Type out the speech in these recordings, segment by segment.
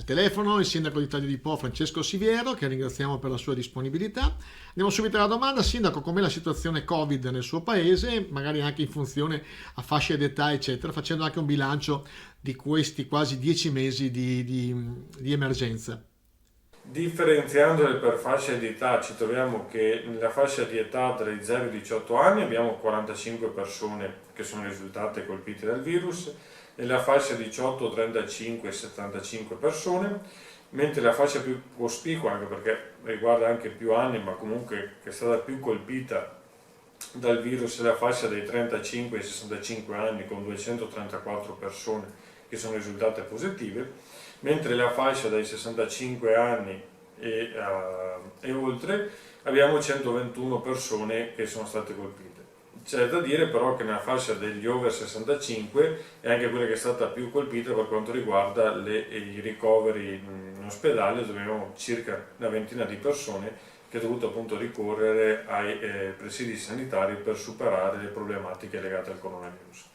Al telefono il sindaco di Taglio di Po, Francesco Siviero, che ringraziamo per la sua disponibilità. Andiamo subito alla domanda. Sindaco, com'è la situazione Covid nel suo paese, magari anche in funzione a fasce d'età, eccetera, facendo anche un bilancio di questi quasi 10 mesi di emergenza? Differenziandole per fascia di età, ci troviamo che nella fascia di età tra i 0 e i 18 anni abbiamo 45 persone che sono risultate colpite dal virus, nella fascia 18, 35 e 75 persone, mentre la fascia più cospicua, anche perché riguarda anche più anni, ma comunque che è stata più colpita dal virus, è la fascia dei 35 ai 65 anni con 234 persone che sono risultate positive, mentre la fascia dai 65 anni e oltre abbiamo 121 persone che sono state colpite. C'è da dire però che nella fascia degli over 65 è anche quella che è stata più colpita per quanto riguarda i ricoveri in ospedale, dove abbiamo circa una ventina di persone che ha dovuto appunto ricorrere ai presidi sanitari per superare le problematiche legate al coronavirus.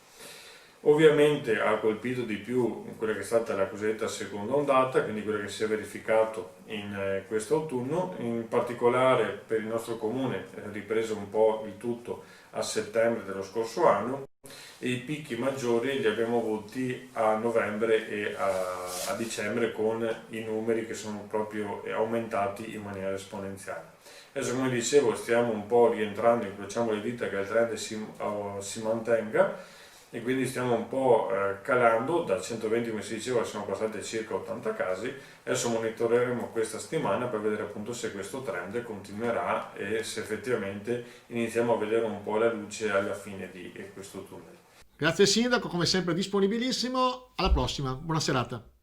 Ovviamente ha colpito di più quella che è stata la cosiddetta seconda ondata, quindi quella che si è verificato in questo autunno, in particolare per il nostro comune è ripreso un po' il tutto a settembre dello scorso anno e i picchi maggiori li abbiamo avuti a novembre e a dicembre con i numeri che sono proprio aumentati in maniera esponenziale. Adesso, come dicevo, stiamo un po' rientrando, incrociamo le dita che il trend si mantenga e quindi stiamo un po' calando, da 120 come si diceva siamo passati a circa 80 casi. Adesso monitoreremo questa settimana per vedere appunto se questo trend continuerà e se effettivamente iniziamo a vedere un po' la luce alla fine di questo tunnel. Grazie Sindaco, come sempre disponibilissimo. Alla prossima, buona serata.